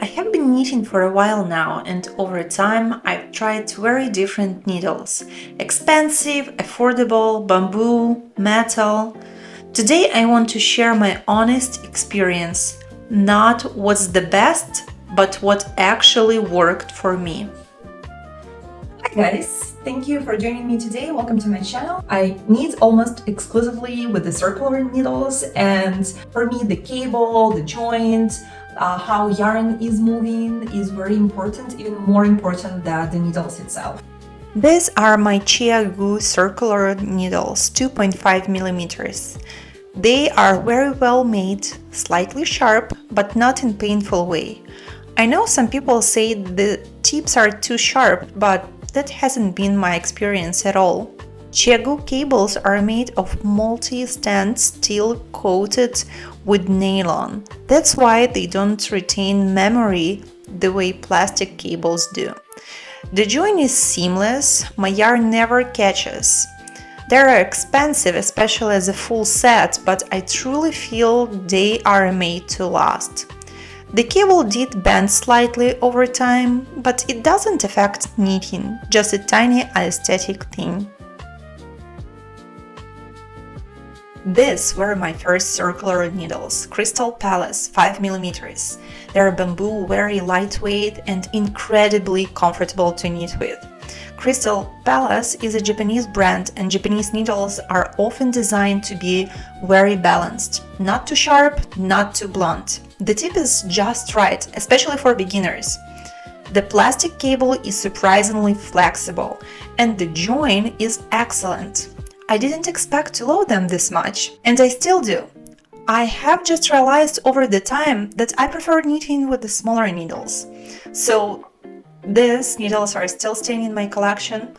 I have been knitting for a while now, and over time I've tried very different needles. Expensive, affordable, bamboo, metal. Today I want to share my honest experience, not what's the best, but what actually worked for me. Hi guys, thank you for joining me today. Welcome to my channel. I knit almost exclusively with the circular needles, and for me the cable, the joint, how yarn is moving is very important, even more important than the needles itself. These are my ChiaGoo circular needles, 2.5 millimeters. They are very well made, slightly sharp, but not in painful way. I know some people say the tips are too sharp, but that hasn't been my experience at all. ChiaGoo cables are made of multi-stand steel coated with nylon. That's why they don't retain memory the way plastic cables do. The join is seamless, my yarn never catches. They are expensive, especially as a full set, but I truly feel they are made to last. The cable did bend slightly over time, but it doesn't affect knitting, just a tiny aesthetic thing. These were my first circular needles, Crystal Palace 5 millimeters. They're bamboo, very lightweight and incredibly comfortable to knit with. Crystal Palace is a Japanese brand, and Japanese needles are often designed to be very balanced, not too sharp, not too blunt. The tip is just right, especially for beginners. The plastic cable is surprisingly flexible, and the join is excellent. I didn't expect to love them this much, and I still do. I have just realized over the time that I prefer knitting with the smaller needles. So these needles are still staying in my collection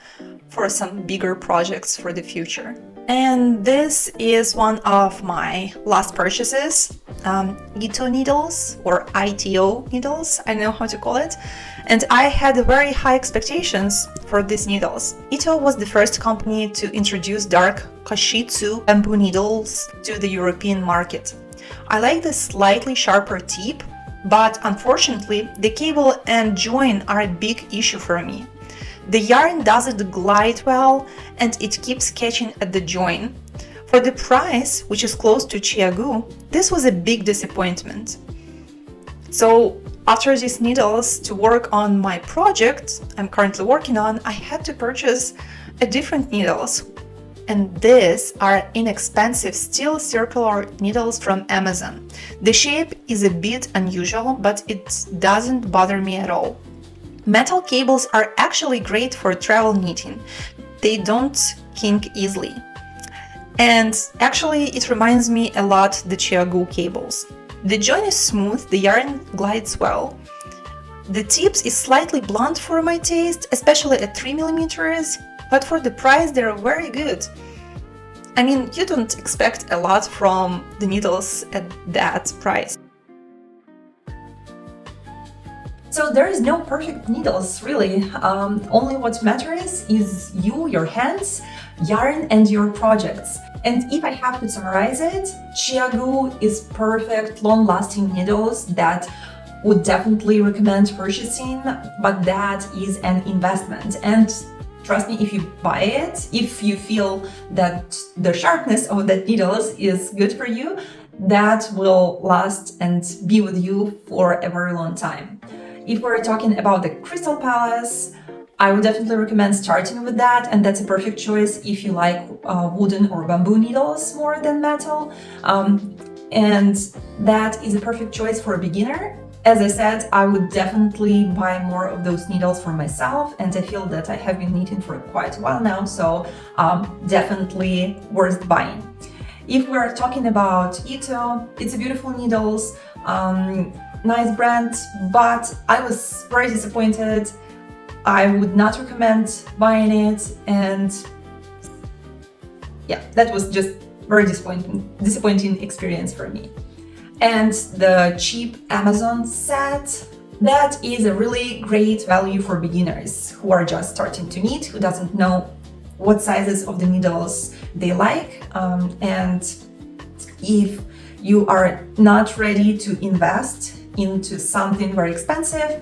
for some bigger projects for the future. And this is one of my last purchases, Ito needles or ITO needles, I don't know how to call it. And I had very high expectations for these needles. Ito was the first company to introduce dark Kashitsu bamboo needles to the European market. I like the slightly sharper tip, but unfortunately the cable and join are a big issue for me. The yarn doesn't glide well and it keeps catching at the join. For the price, which is close to ChiaGoo, this was a big disappointment. So after these needles, to work on my project I'm currently working on, I had to purchase a different needles. And these are inexpensive steel circular needles from Amazon. The shape is a bit unusual, but it doesn't bother me at all. Metal cables are actually great for travel knitting. They don't kink easily. And actually it reminds me a lot the ChiaGoo cables. The join is smooth, the yarn glides well. The tips is slightly blunt for my taste, especially at 3 millimeters, but for the price they're very good. I mean, you don't expect a lot from the needles at that price. So there is no perfect needles, really. Only what matters is you, your hands, yarn, and your projects. And if I have to summarize it, ChiaGoo is perfect, long-lasting needles that would definitely recommend purchasing, but that is an investment. And trust me, if you buy it, if you feel that the sharpness of that needles is good for you, that will last and be with you for a very long time. If we're talking about the Crystal Palace, I would definitely recommend starting with that, and that's a perfect choice if you like wooden or bamboo needles more than metal. And that is a perfect choice for a beginner. As I said, I would definitely buy more of those needles for myself, and I feel that I have been knitting for quite a while now, so definitely worth buying. If we're talking about Ito, it's a beautiful needles, nice brand, but I was very disappointed. I would not recommend buying it, and yeah, that was just very disappointing experience for me. And the cheap Amazon set, that is a really great value for beginners who are just starting to knit, who doesn't know what sizes of the needles they like, and if you are not ready to invest into something very expensive,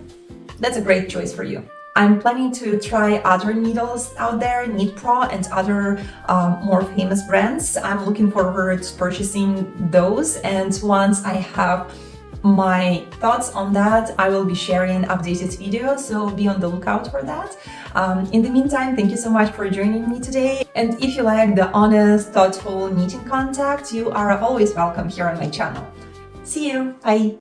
that's a great choice for you. I'm planning to try other needles out there, Knit-Pro and other more famous brands. I'm looking forward to purchasing those, and once I have my thoughts on that, I will be sharing updated videos, so be on the lookout for that. In the meantime, thank you so much for joining me today, and if you like the honest, thoughtful knitting content, you are always welcome here on my channel. See you! Bye!